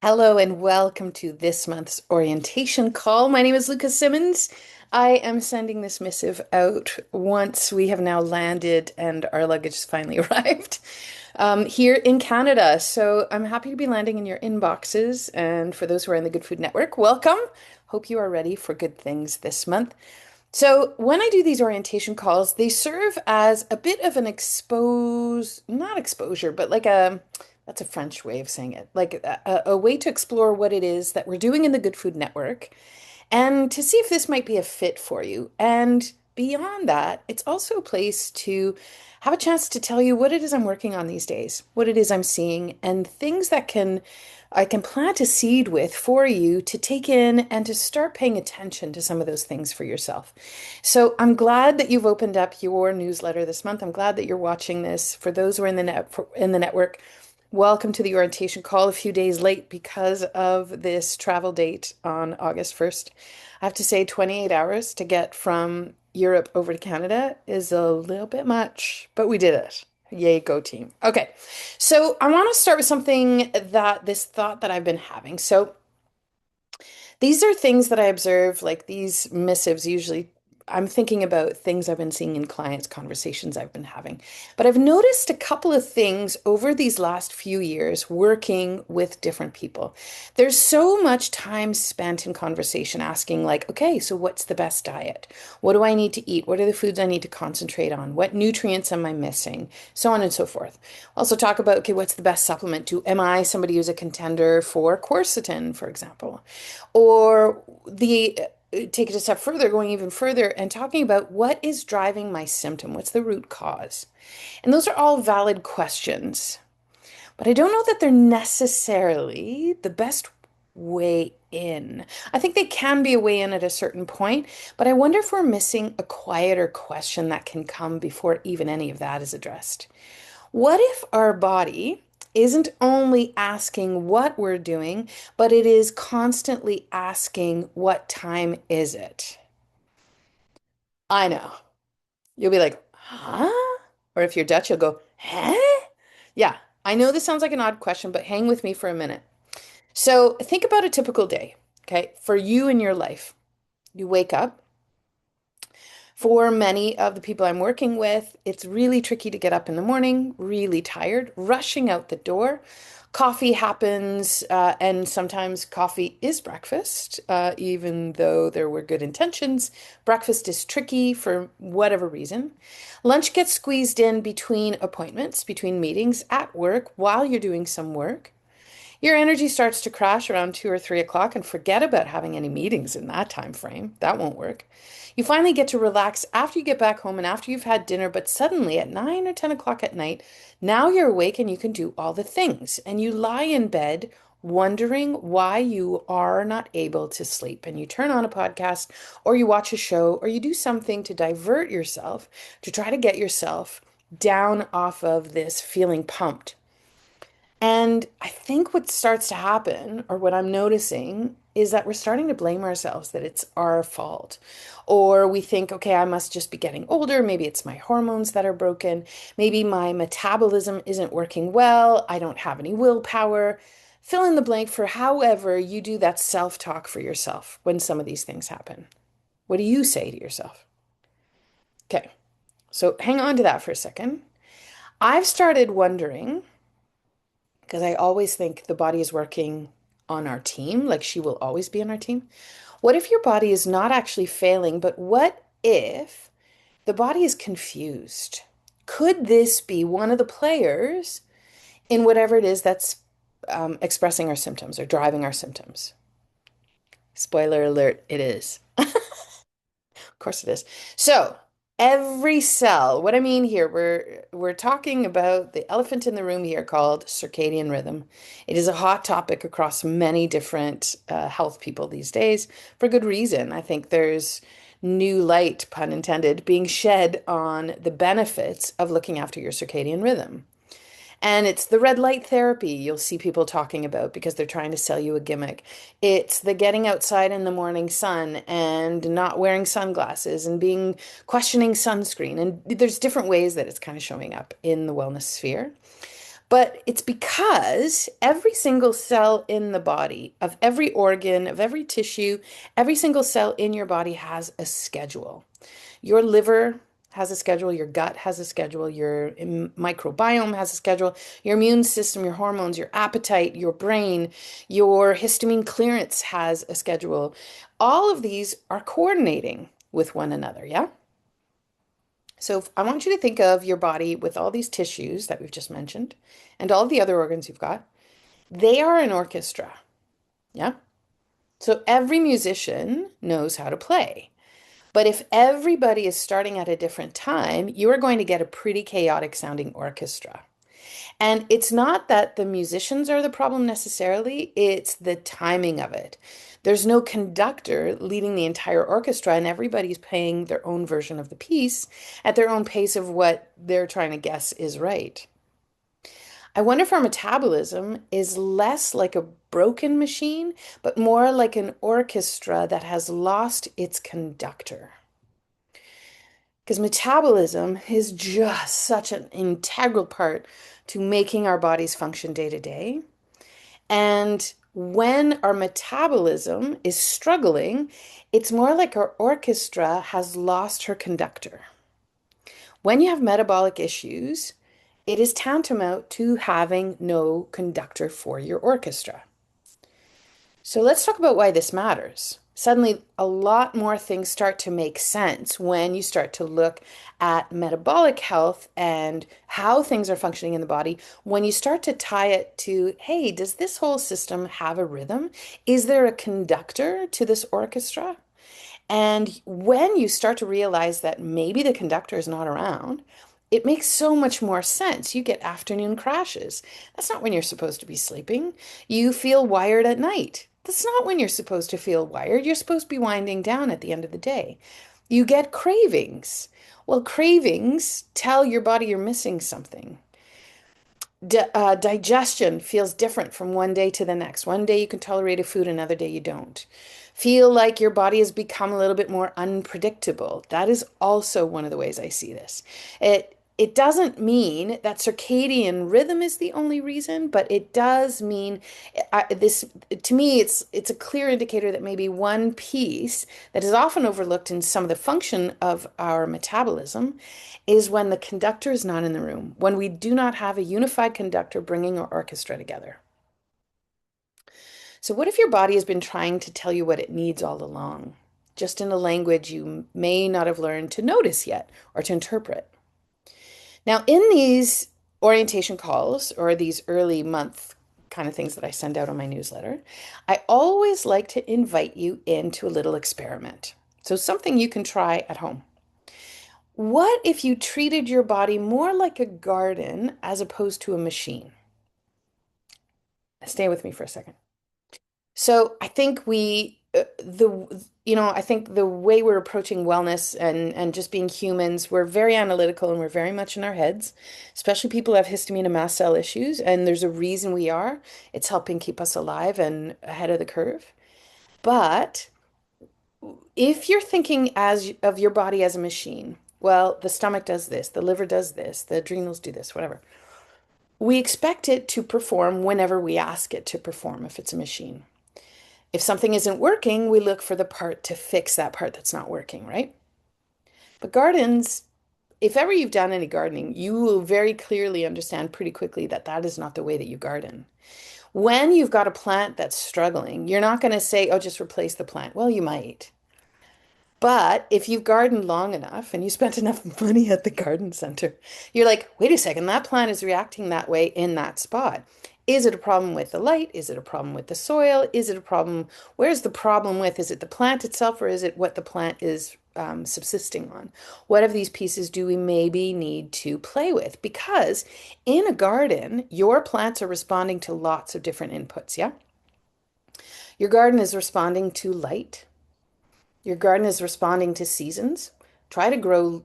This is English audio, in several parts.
Hello and welcome to this month's orientation call. My name is Lucas Simmons. I am sending this missive out once we have now landed and our luggage has finally arrived here in Canada. So I'm happy to be landing in your inboxes. And for those who are in the Good Food Network, welcome. Hope you are ready for good things this month. So when I do these orientation calls, they serve as a bit of an not exposure, but that's a French way of saying it, like a way to explore what it is that we're doing in the Good Food Network and to see if this might be a fit for you. And beyond that, it's also a place to have a chance to tell you what it is I'm working on these days, what it is I'm seeing, and things that I can plant a seed with for you to take in and to start paying attention to some of those things for yourself. So I'm glad that you've opened up your newsletter this month. I'm glad that you're watching this. For those who are in the network, welcome to the orientation call a few days late because of this travel date on August 1st. I have to say 28 hours to get from Europe over to Canada is a little bit much, but we did it. Yay, go team. Okay, so I want to start with something this thought that I've been having. So these are things that I observe, like these missives usually. I'm thinking about things I've been seeing in clients' conversations I've been having. But I've noticed a couple of things over these last few years working with different people. There's so much time spent in conversation asking, like, okay, so what's the best diet? What do I need to eat? What are the foods I need to concentrate on? What nutrients am I missing? So on and so forth. Also talk about, okay, what's the best supplement? Am I somebody who's a contender for quercetin, for example? Or take it a step further, going even further and talking about what is driving my symptom? What's the root cause? And those are all valid questions, but I don't know that they're necessarily the best way in. I think they can be a way in at a certain point, but I wonder if we're missing a quieter question that can come before even any of that is addressed. What if our body isn't only asking what we're doing, but it is constantly asking, what time is it? I know. You'll be like, huh? Or if you're Dutch, you'll go, huh? Yeah, I know this sounds like an odd question, but hang with me for a minute. So think about a typical day, okay, for you in your life. You wake up. For many of the people I'm working with, it's really tricky to get up in the morning, really tired, rushing out the door. Coffee happens, and sometimes coffee is breakfast, even though there were good intentions. Breakfast is tricky for whatever reason. Lunch gets squeezed in between appointments, between meetings at work while you're doing some work. Your energy starts to crash around 2 or 3 o'clock, and forget about having any meetings in that time frame. That won't work. You finally get to relax after you get back home and after you've had dinner, but suddenly at 9 or 10 o'clock at night, now you're awake and you can do all the things. And you lie in bed wondering why you are not able to sleep. And you turn on a podcast or you watch a show or you do something to divert yourself to try to get yourself down off of this feeling pumped. And I think what starts to happen, or what I'm noticing, is that we're starting to blame ourselves that it's our fault. Or we think, okay, I must just be getting older. Maybe it's my hormones that are broken. Maybe my metabolism isn't working well. I don't have any willpower. Fill in the blank for however you do that self-talk for yourself when some of these things happen. What do you say to yourself? Okay, so hang on to that for a second. I've started wondering because I always think the body is working on our team, like she will always be on our team. What if your body is not actually failing, but what if the body is confused? Could this be one of the players in whatever it is that's expressing our symptoms or driving our symptoms? Spoiler alert, it is. Of course it is. So, every cell, what I mean here, we're talking about the elephant in the room here called circadian rhythm. It is a hot topic across many different health people these days for good reason. I think there's new light, pun intended, being shed on the benefits of looking after your circadian rhythm. And it's the red light therapy you'll see people talking about because they're trying to sell you a gimmick. It's the getting outside in the morning sun and not wearing sunglasses and being questioning sunscreen. And there's different ways that it's kind of showing up in the wellness sphere. But it's because every single cell in the body, of every organ, of every tissue, every single cell in your body has a schedule. Your liver has a schedule, your gut has a schedule, your microbiome has a schedule, your immune system, your hormones, your appetite, your brain, your histamine clearance has a schedule. All of these are coordinating with one another, yeah? So I want you to think of your body with all these tissues that we've just mentioned and all the other organs you've got. They are an orchestra, yeah? So every musician knows how to play. But if everybody is starting at a different time, you are going to get a pretty chaotic sounding orchestra. And it's not that the musicians are the problem necessarily, it's the timing of it. There's no conductor leading the entire orchestra, and everybody's playing their own version of the piece at their own pace of what they're trying to guess is right. I wonder if our metabolism is less like a broken machine, but more like an orchestra that has lost its conductor. Because metabolism is just such an integral part to making our bodies function day to day. And when our metabolism is struggling, it's more like our orchestra has lost her conductor. When you have metabolic issues, it is tantamount to having no conductor for your orchestra. So let's talk about why this matters. Suddenly, a lot more things start to make sense when you start to look at metabolic health and how things are functioning in the body. When you start to tie it to, hey, does this whole system have a rhythm? Is there a conductor to this orchestra? And when you start to realize that maybe the conductor is not around, it makes so much more sense. You get afternoon crashes. That's not when you're supposed to be sleeping. You feel wired at night. That's not when you're supposed to feel wired. You're supposed to be winding down at the end of the day. You get cravings. Well, cravings tell your body you're missing something. Digestion feels different from one day to the next. One day you can tolerate a food, another day you don't. Feel like your body has become a little bit more unpredictable. That is also one of the ways I see this. It doesn't mean that circadian rhythm is the only reason, but it does mean this to me it's a clear indicator that maybe one piece that is often overlooked in some of the function of our metabolism is when the conductor is not in the room, when we do not have a unified conductor bringing our orchestra together. So, what if your body has been trying to tell you what it needs all along, just in a language you may not have learned to notice yet or to interpret? Now, in these orientation calls or these early month kind of things that I send out on my newsletter, I always like to invite you into a little experiment. So, something you can try at home. What if you treated your body more like a garden as opposed to a machine? Stay with me for a second. So I think I think the way we're approaching wellness and just being humans, we're very analytical and we're very much in our heads, especially people who have histamine and mast cell issues, and there's a reason we are. It's helping keep us alive and ahead of the curve. But if you're thinking as of your body as a machine, well, the stomach does this, the liver does this, the adrenals do this, whatever. We expect it to perform whenever we ask it to perform if it's a machine. If something isn't working, we look for the part to fix that part that's not working, right? But gardens, if ever you've done any gardening, you will very clearly understand pretty quickly that that is not the way that you garden. When you've got a plant that's struggling, you're not going to say, oh, just replace the plant. Well, you might. But if you've gardened long enough and you spent enough money at the garden center, you're like, wait a second, that plant is reacting that way in that spot. Is it a problem with the light? Is it a problem with the soil? Is it a problem? Where's the problem with? Is it the plant itself or is it what the plant is subsisting on? What of these pieces do we maybe need to play with? Because in a garden, your plants are responding to lots of different inputs, yeah? Your garden is responding to light. Your garden is responding to seasons. Try to grow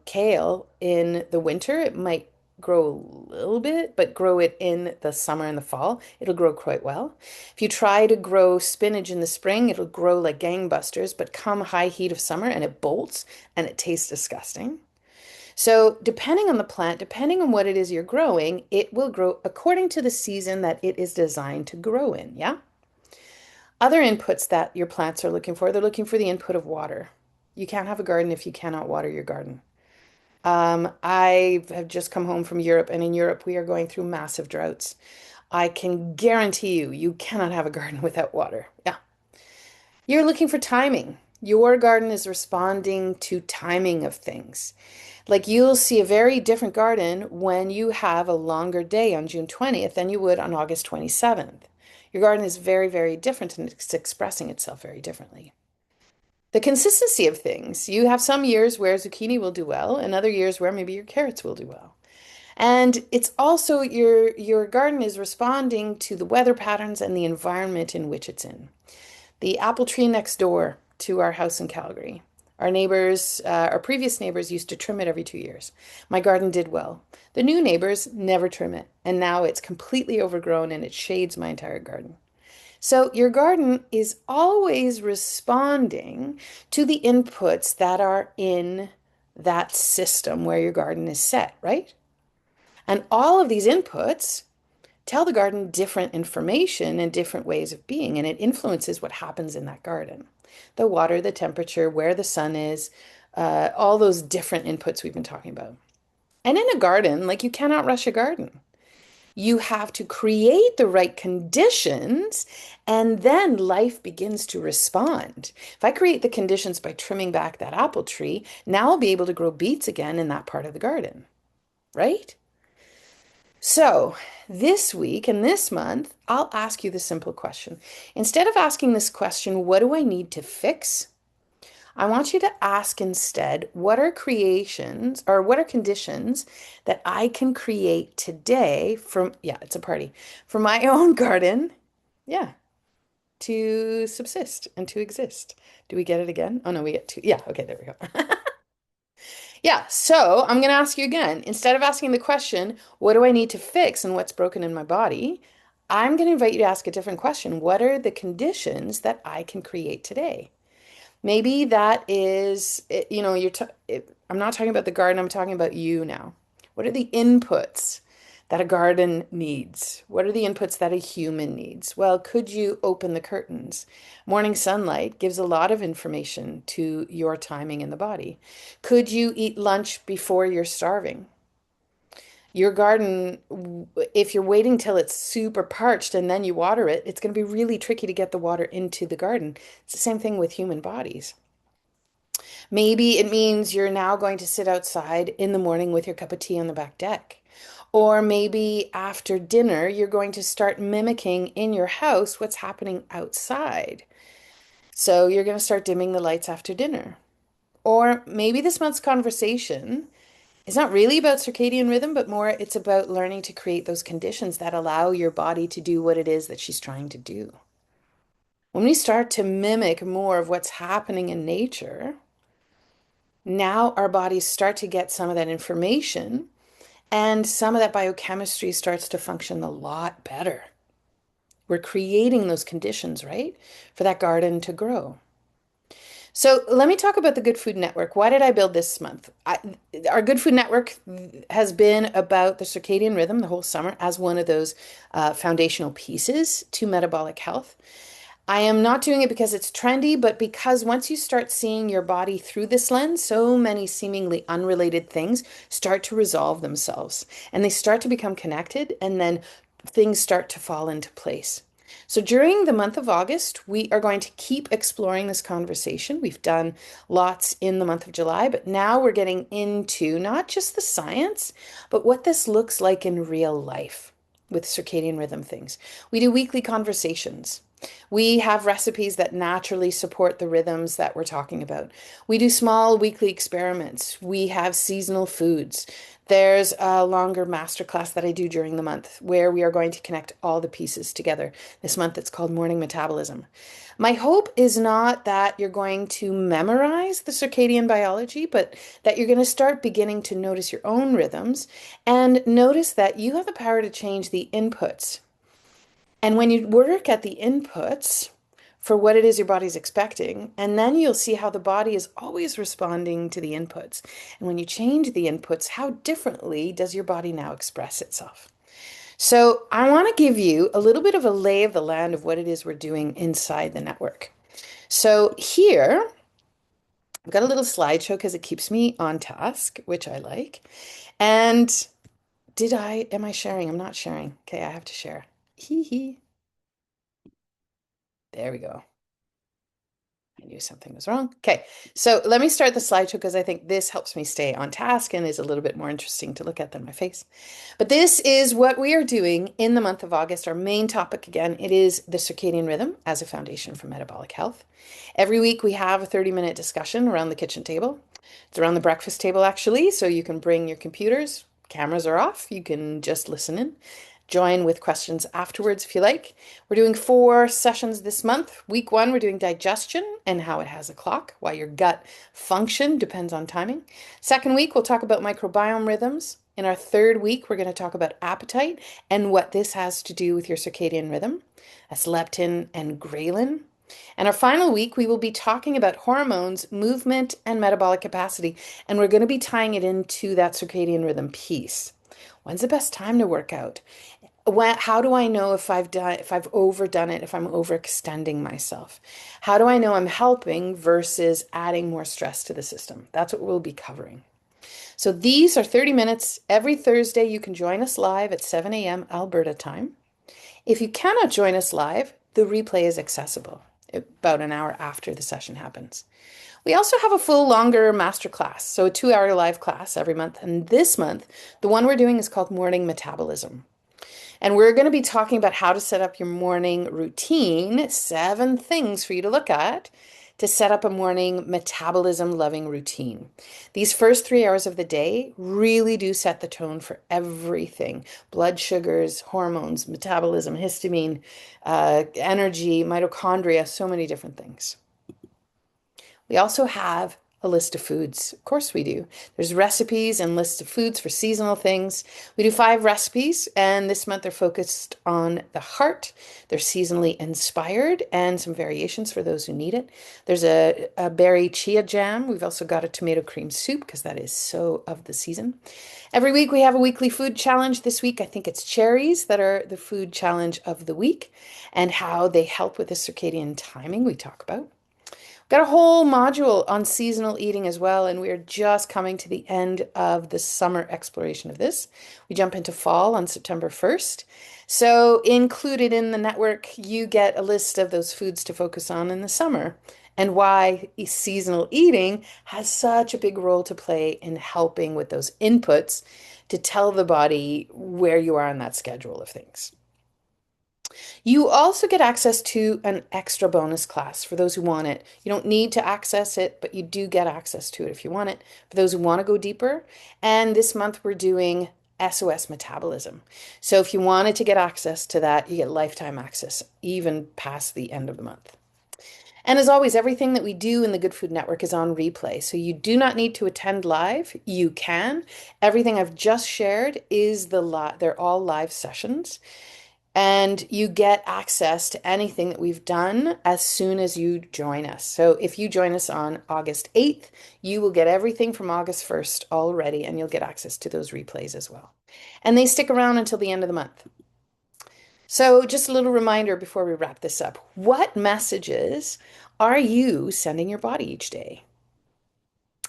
kale in the winter. It might grow a little bit, but grow it in the summer and the fall. It'll grow quite well. If you try to grow spinach in the spring, it'll grow like gangbusters, but come high heat of summer and it bolts and it tastes disgusting. So, depending on the plant, depending on what it is you're growing, it will grow according to the season that it is designed to grow in. Yeah. Other inputs that your plants are looking for, they're looking for the input of water. You can't have a garden if you cannot water your garden. I have just come home from Europe, and in Europe, we are going through massive droughts. I can guarantee you, you cannot have a garden without water. Yeah. You're looking for timing. Your garden is responding to timing of things. Like you'll see a very different garden when you have a longer day on June 20th than you would on August 27th. Your garden is very, very different and it's expressing itself very differently. The consistency of things. You have some years where zucchini will do well and other years where maybe your carrots will do well. And it's also your garden is responding to the weather patterns and the environment in which it's in. The apple tree next door to our house in Calgary. Our neighbors, our previous neighbors used to trim it every 2 years. My garden did well. The new neighbors never trim it, and now it's completely overgrown and it shades my entire garden. So your garden is always responding to the inputs that are in that system where your garden is set, right? And all of these inputs tell the garden different information and different ways of being, and it influences what happens in that garden. The water, the temperature, where the sun is, all those different inputs we've been talking about. And in a garden, like you cannot rush a garden. You have to create the right conditions, and then life begins to respond. If I create the conditions by trimming back that apple tree, now I'll be able to grow beets again in that part of the garden, right? So, this week and this month, I'll ask you the simple question. Instead of asking this question, what do I need to fix? I want you to ask instead, what are creations or what are conditions that I can create today from, yeah, it's a party, for my own garden, yeah, to subsist and to exist. Do we get it again? Oh no, we get two. Yeah, okay, there we go. Yeah, so I'm going to ask you again. Instead of asking the question, what do I need to fix and what's broken in my body? I'm going to invite you to ask a different question. What are the conditions that I can create today? Maybe that is, I'm not talking about the garden, I'm talking about you now. What are the inputs that a garden needs? What are the inputs that a human needs? Well, could you open the curtains? Morning sunlight gives a lot of information to your timing in the body. Could you eat lunch before you're starving? Your garden, if you're waiting till it's super parched and then you water it, it's going to be really tricky to get the water into the garden. It's the same thing with human bodies. Maybe it means you're now going to sit outside in the morning with your cup of tea on the back deck. Or maybe after dinner, you're going to start mimicking in your house what's happening outside. So you're going to start dimming the lights after dinner. Or maybe this month's conversation is not really about circadian rhythm, but more it's about learning to create those conditions that allow your body to do what it is that she's trying to do. When we start to mimic more of what's happening in nature, now our bodies start to get some of that information and some of that biochemistry starts to function a lot better. We're creating those conditions, right, for that garden to grow. So let me talk about the Good Food Network. Why did I build this month? Our Good Food Network has been about the circadian rhythm the whole summer as one of those foundational pieces to metabolic health. I am not doing it because it's trendy, but because once you start seeing your body through this lens, so many seemingly unrelated things start to resolve themselves and they start to become connected, and then things start to fall into place. So during the month of August, we are going to keep exploring this conversation. We've done lots in the month of July, but now we're getting into not just the science, but what this looks like in real life with circadian rhythm things. We do weekly conversations. We have recipes that naturally support the rhythms that we're talking about. We do small weekly experiments. We have seasonal foods. There's a longer masterclass that I do during the month where we are going to connect all the pieces together. This month it's called Morning Metabolism. My hope is not that you're going to memorize the circadian biology, but that you're going to start beginning to notice your own rhythms and notice that you have the power to change the inputs. And when you work at the inputs for what it is your body's expecting. And then you'll see how the body is always responding to the inputs. And when you change the inputs, how differently does your body now express itself? So I want to give you a little bit of a lay of the land of what it is we're doing inside the network. So here, I've got a little slideshow because it keeps me on task, which I like. And am I sharing? I'm not sharing. Okay, I have to share. Hee hee. There we go. I knew something was wrong. Okay, so let me start the slideshow because I think this helps me stay on task and is a little bit more interesting to look at than my face. But this is what we are doing in the month of August. Our main topic, again, it is the circadian rhythm as a foundation for metabolic health. Every week we have a 30-minute discussion around the kitchen table. It's around the breakfast table, actually, so you can bring your computers. Cameras are off. You can just listen in. Join with questions afterwards if you like. We're doing 4 sessions this month. Week 1, we're doing digestion and how it has a clock, why your gut function depends on timing. Second week, we'll talk about microbiome rhythms. In our third week, we're going to talk about appetite and what this has to do with your circadian rhythm. That's leptin and ghrelin. And our final week, we will be talking about hormones, movement, and metabolic capacity. And we're going to be tying it into that circadian rhythm piece. When's the best time to work out? How do I know if I've overdone it, if I'm overextending myself? How do I know I'm helping versus adding more stress to the system? That's what we'll be covering. So these are 30 minutes every Thursday. You can join us live at 7 a.m. Alberta time. If you cannot join us live, the replay is accessible about an hour after the session happens. We also have a full longer master class, so a 2-hour live class every month. And this month, the one we're doing is called Morning Metabolism. And we're going to be talking about how to set up your morning routine, 7 things for you to look at to set up a morning metabolism loving routine. These first 3 hours of the day really do set the tone for everything: blood sugars, hormones, metabolism, histamine, energy, mitochondria, so many different things. We also have a list of foods. Of course we do. There's recipes and lists of foods for seasonal things. We do 5 recipes, and this month they're focused on the heart. They're seasonally inspired and some variations for those who need it. There's a berry chia jam. We've also got a tomato cream soup because that is so of the season. Every week we have a weekly food challenge. This week I think it's cherries that are the food challenge of the week and how they help with the circadian timing we talk about. Got a whole module on seasonal eating as well, and we are just coming to the end of the summer exploration of this. We jump into fall on September 1st. So included in the network, you get a list of those foods to focus on in the summer and why seasonal eating has such a big role to play in helping with those inputs to tell the body where you are on that schedule of things. You also get access to an extra bonus class for those who want it. You don't need to access it, but you do get access to it if you want it, for those who want to go deeper. And this month we're doing SOS metabolism. So if you wanted to get access to that, you get lifetime access, even past the end of the month. And as always, everything that we do in the Good Food Network is on replay. So you do not need to attend live. You can. Everything I've just shared is they're all live sessions. And you get access to anything that we've done as soon as you join us. So if you join us on August 8th, you will get everything from August 1st already, and you'll get access to those replays as well. And they stick around until the end of the month. So just a little reminder before we wrap this up. What messages are you sending your body each day?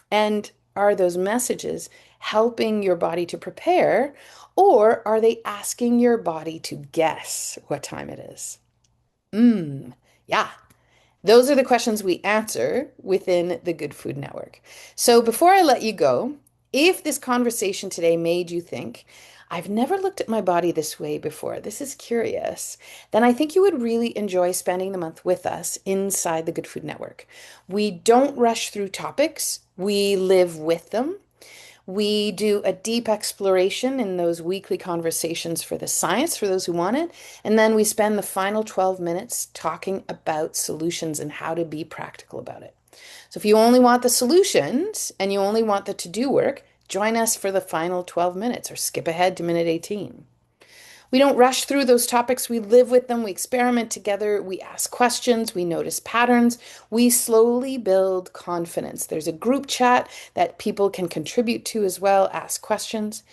And are those messages helping your body to prepare, or are they asking your body to guess what time it is? Yeah. Those are the questions we answer within the Good Food Network. So before I let you go, if this conversation today made you think, I've never looked at my body this way before, this is curious, then I think you would really enjoy spending the month with us inside the Good Food Network. We don't rush through topics, we live with them. We do a deep exploration in those weekly conversations for the science, for those who want it. And then we spend the final 12 minutes talking about solutions and how to be practical about it. So if you only want the solutions and you only want the to-do work, join us for the final 12 minutes or skip ahead to minute 18. We don't rush through those topics. We live with them. We experiment together. We ask questions. We notice patterns. We slowly build confidence. There's a group chat that people can contribute to as well, ask questions.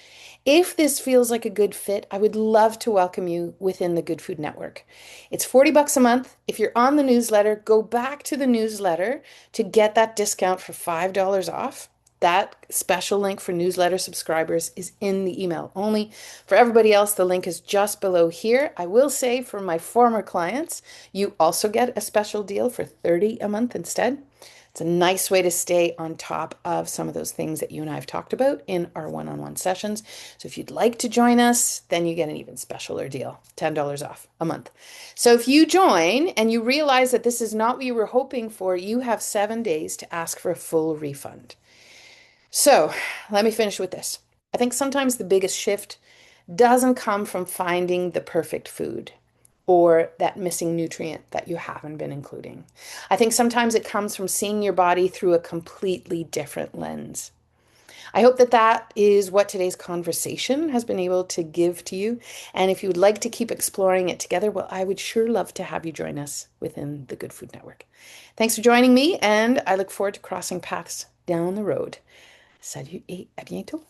If this feels like a good fit, I would love to welcome you within the Good Food Network. It's 40 bucks a month. If you're on the newsletter, go back to the newsletter to get that discount for $5 off. That special link for newsletter subscribers is in the email only. For everybody else, the link is just below here. I will say for my former clients, you also get a special deal for 30 a month instead. It's a nice way to stay on top of some of those things that you and I have talked about in our one-on-one sessions. So if you'd like to join us, then you get an even specialer deal, $10 off a month. So if you join and you realize that this is not what you were hoping for, you have 7 days to ask for a full refund. So let me finish with this. I think sometimes the biggest shift doesn't come from finding the perfect food or that missing nutrient that you haven't been including. I think sometimes it comes from seeing your body through a completely different lens. I hope that that is what today's conversation has been able to give to you. And if you would like to keep exploring it together, well, I would sure love to have you join us within the Good Food Network. Thanks for joining me, and I look forward to crossing paths down the road. Salut et à bientôt.